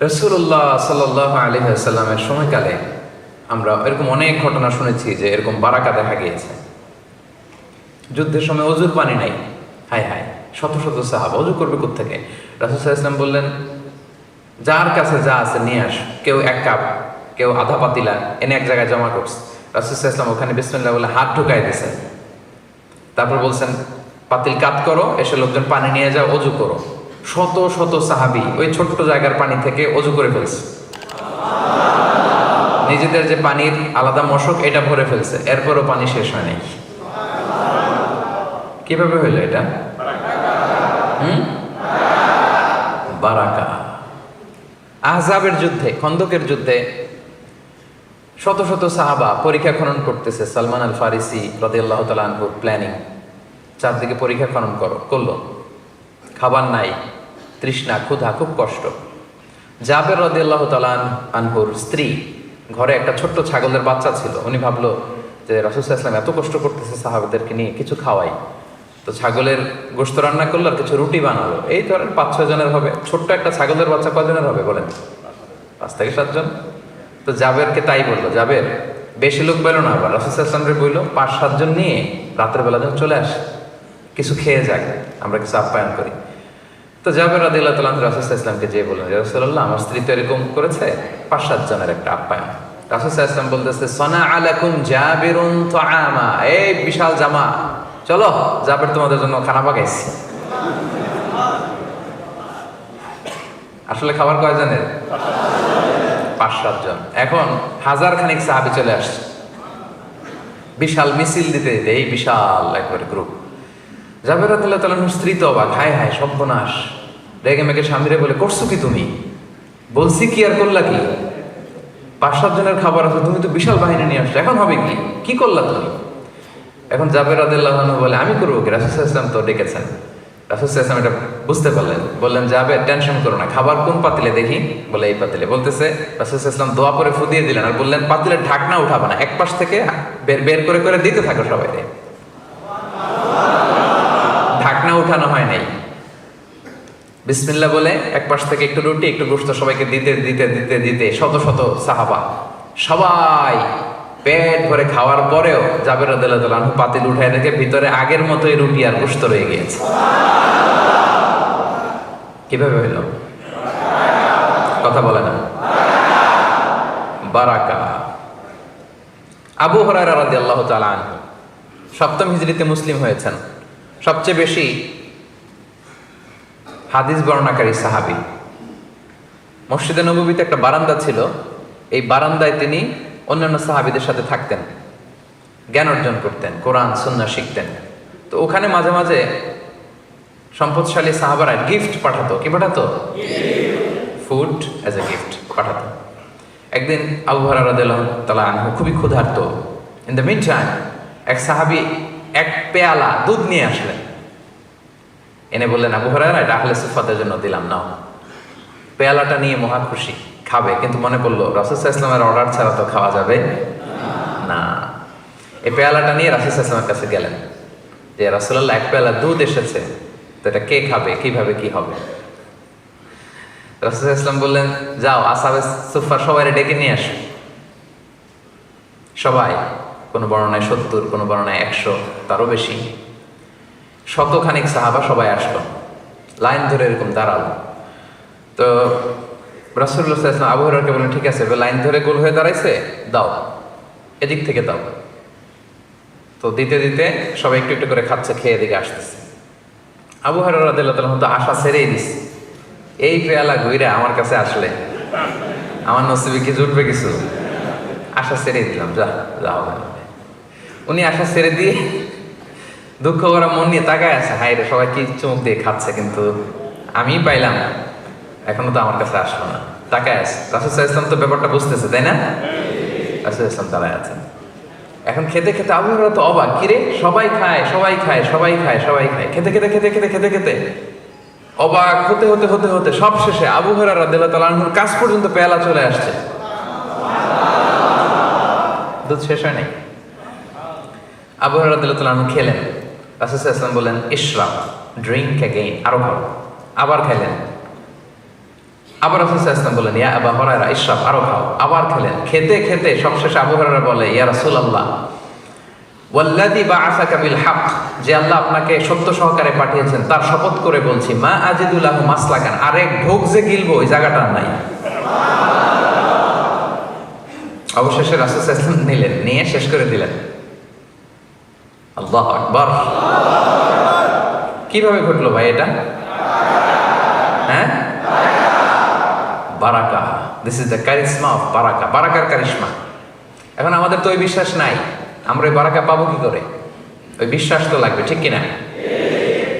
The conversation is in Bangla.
রাসূলুল্লাহ সাল্লাল্লাহু আলাইহি ওয়াসাল্লামের সময়কালে আমরা এরকম অনেক ঘটনা শুনেছি যে এরকম বারাকা দেখা গিয়েছে। যুদ্ধের সময় অজুর পানি নাই, হায় হায়, শত শত সাহাবা অজু করবে কোত্থেকে? রাসূল সাল্লাল্লাহু আলাইহি ওয়াসাল্লাম বললেন, যার কাছে যা আছে নিয়ে আস। কেউ এক কাপ, কেউ আধা পাতিলা এনে এক জায়গায় জমা করছে। রাসূল সাল্লাল্লাহু আলাইহি ওয়াসাল্লাম ওখানে বিসমিল্লাহ বলে হাত ঢুকাই দিয়েছেন। তারপর বলছেন, পাতিল কাত করো, এসে লোকজন পানি নিয়ে যাও, অজু করো। শত শত সাহাবি ওই ছোট্ট জায়গার পানি থেকে অজু করে ফেলছে। নিজেদের যে পানির আলাদা মশক এটা ভরে ফেলছে, এরপরও পানি শেষ হয় নাই। কিভাবে হইলো এটা? বারাকা। আহজাবের যুদ্ধে, খন্দকের যুদ্ধে শত শত সাহাবা পরীক্ষা খনন করতেছে। সালমান আল ফারিসি রাদিয়াল্লাহু তাআলা আনহুর প্ল্যানিং, চারদিকে পরীক্ষা খনন করলো। খাবার নাই, তৃষ্ণা, ক্ষুধা, খুব কষ্ট। জাবের রাদিয়াল্লাহু তাআলা আনহুর স্ত্রী, ঘরে একটা ছোট্ট ছাগলের বাচ্চা ছিল। উনি ভাবলো যে রাসূল সাল্লাল্লাহু আলাইহি ওয়াসাল্লাম এত কষ্ট করতেছে সাহাবাদেরকে নিয়ে, কিছু খাওয়াই। তো ছাগলের গোশত রান্না করলো আর কিছু রুটি বানালো। এই ধরেন 5-6 জনের হবে। ছোট্ট একটা ছাগলের বাচ্চা কয়জনের হবে বলেন? 5 থেকে 7 জন। তো জাবেরকে তাই বললো, জাবের বেশি লোক পেলো না, আবার রাসূল সাল্লাল্লাহু আলাইহি ওয়াসাল্লাম বললো 5-7 জন নিয়ে রাতের বেলা যখন চলে আসে কিছু খেয়ে যাক, আমরা কিছু আপ্যায়ন করি। তো জাবের রাদিয়াল্লাহু তাআলা রাসূল সাল্লাল্লাহু আলাইহি ওয়াসাল্লামকে যেয়ে বললেন, ইয়া রাসূলুল্লাহ, আমার স্ত্রী তো এরকম করেছে, 5-7 জনের একটা আপ্যায়ন। রাসূল সাল্লাল্লাহু আলাইহি ওয়াসাল্লাম বলতেছে, সানা আলাকুম জাবিরুন তুআমা, এই বিশাল জামা, চলো জাবের তোমাদের জন্য খানা পাকাইছি। আসলে খাবার কয়জনের? 5-7 জন। এখন 1000 খানিক সাহাবী চলে আসছে, বিশাল মিছিল দিতে দিতে, এই বিশাল একবারে গ্রুপ। জাবের রাদিয়াল্লাহু তাআলা আনহুর স্ত্রী তো অবাক, হায় হায় সর্বনাশ। রেগে মেগে স্বামীরে বলে, করছো কি তুমি? বলছি কি আর করলা কি? 5-7 জনের খাবার আছে, তুমি তো বিশাল বাহিনী নিয়ে আসছো, এখন হবে কি? কি করলা তুমি? এখন জাবের রাদিয়াল্লাহু আনহু বলে, আমি করবো কি? রাসূল সাল্লাল্লাহু আলাইহি ওয়াসাল্লাম তো ডেকেছেন। রাসূল সাল্লাল্লাহু আলাইহি ওয়াসাল্লাম এটা বুঝতে পারলেন, বললেন, জাবের টেনশন করো না, খাবার কোন পাতিলে দেখি? বলে এই পাতিলে। বলতেছে রাসূল সাল্লাল্লাহু আলাইহি ওয়াসাল্লাম দোয়া করে ফুদিয়ে দিলেন আর বললেন, পাতিলের ঢাকনা উঠাবা না, এক পাশ থেকে বের বের করে করে দিতে থাকো সবাই। ঢাকনা উঠানো হয় নাই। বিসমিল্লাহ বলে এক পাশ থেকে একটু রুটি একটু গোশত সবাইকে দিতে দিতে দিতে দিতে শত শত সাহাবা সবাই পেট ভরে খাওয়ার পরেও জাবের রাদিয়াল্লাহু তাআলা আনহু পাতিল উঠায় রেখে ভিতরে আগের মতোই রুটি আর গোশত রয়ে গিয়েছে। কিভাবে হইল? কথা বলে না। বারাকা। আবু হুরায়রা রাদিয়াল্লাহু তাআলা আনহু 7ম হিজরিতে মুসলিম হয়েছেন, সবচেয়ে বেশি হাদিস বর্ণনাকারী সাহাবী। মসজিদে নববীতে একটা বারান্দা ছিল, এই বারান্দায় তিনি অন্যান্য সাহাবীদের সাথে থাকতেন, জ্ঞান অর্জন করতেন, কোরআন সুন্নাহ শিখতেন। তো ওখানে মাঝে মাঝে সম্পদশালী সাহাবারা গিফট পাঠাতো। কি পাঠাতো? ফুড অ্যাজ এ গিফট পাঠাতো। একদিন আবু হুরায়রা রাদিয়াল্লাহু তাআলা আনহু খুবই ক্ষুধার্ত। ইন দ্য মিন টাইম এক সাহাবী এক পেয়ালা দুধ নিয়ে আসলেন, এনে বললেন, আবু হুরায়রা, এটা আহলে সুফফাদের জন্য দিলাম, নাও। পেয়ালাটা নিয়ে মহা খুশি, খাবে, কিন্তু মনে পড়লো রাসূল সাল্লাল্লাহু আলাইহি ওয়াসাল্লামের অর্ডার ছাড়া তো খাওয়া যাবে না। এই পেয়ালাটা নিয়ে রাসূল সাল্লাল্লাহু আলাইহি ওয়াসাল্লামের কাছে গেলেন যে, রাসূলুল্লাহ, এক পেয়ালা দুধ এসেছে, তো এটা কে খাবে, কিভাবে কি হবে? রাসূল সাল্লাল্লাহু আলাইহি ওয়াসাল্লাম বললেন, যাও আসহাবে সুফফা সবাই ডেকে নিয়ে আসো। সবাই, কোনো বর্ণনায় 70, কোনো বর্ণনায় 100, তারও বেশি, শতখানিক সাহাবা সবাই আসলো, লাইন ধরে এরকম দাঁড়ালো। তো রাসূলুল্লাহ সাল্লাল্লাহু আলাইহি ওয়াসাল্লাম আবু হুরায়রাকে বললেন, ঠিক আছে, লাইন ধরে গোল হয়ে দাঁড়াইছে, দাও, এদিক থেকে দাও। তো দিতে দিতে সবাই একটু একটু করে খাচ্ছে, খেয়ে এদিকে আসতেছে। আবু হুরায়রা রাদিয়াল্লাহু তাআলা তো আশা ছেড়েই দিছে, এই পেয়ালা ঘুরে আমার কাছে আসলে আমার নসিবে কি জুটবে কিছু? আশা ছেড়েই দিলাম, যা যা হবে। উনি আশা ছেড়ে দিয়ে দুঃখ করা মন নিয়ে তাকায় আছে, হায় রে, সবাই কি চুমুক দিয়ে খাচ্ছে, কিন্তু আমি পাইলাম, এখনো তো আমার কাছে আসলো না। তাকায় আছে। রাসূল সাল্লাল্লাহু আলাইহি ওয়াসাল্লাম তো ব্যাপারটা বুঝতেছে, তাই না? রাসূল সাল্লাল্লাহু আলাইহি ওয়াসাল্লাম দাঁড়ায় আছেন। এখন খেতে খেতে আবু হুরায়রা তো অবাক, কিরে, সবাই খায় সবাই খায় সবাই খায় সবাই খায়, খেতে খেতে খেতে খেতে খেতে খেতে অবাক হতে হতে হতে হতে সব শেষে আবু হুরায়রা রাদিয়াল্লাহু তাআলা আনহুর কাছ পর্যন্ত পেয়ালা চলে আসছে, দুধ শেষ হয় নাই। আবু হুরায়রা রাদিয়াল্লাহু তাআলা আনহু খেলেন। রাসূল সাল্লাল্লাহু আলাইহি ওয়াসাল্লাম বললেন, ইশরাব, ড্রিঙ্ক অ্যাগেইন, আরো খাও। আবার খাইলেন। আবার রাসূল সাল্লাল্লাহু আলাইহি ওয়াসাল্লাম বললেন, ইয়া আবা হুরায়রা ইশরাব, আরো খাও। আবার খেলেন, খেতে খেতে সবশেষে আবু হুরায়রা বলে, ইয়া রাসূলুল্লাহ ওয়াল্লাযী বা'আসাকা বিল হক, যে আল্লাহ আপনাকে সত্য সহকারে পাঠিয়েছেন তার শপথ করে বলছি, মা আজিদু লাহু মাসলাকান, আরেক ঢোক যে গিলবো ওই জায়গাটা নাই। অবশেষে রাসূল সাল্লাল্লাহু আলাইহি ওয়াসাল্লাম নিলেন, নিয়ে শেষ করে দিলেন। আল্লাহু আকবার। কিভাবে ঘটলো ভাই এটা? হ্যাঁ, বারাকা। দিস ইজ দ্য কারিশমা অফ বারাকা, বারাকার কারিশমা। এখন আমাদের তো ওই বিশ্বাস নাই, আমরা ওই বারাকা পাবো কি করে? ওই বিশ্বাস তো লাগবে, ঠিক কিনা?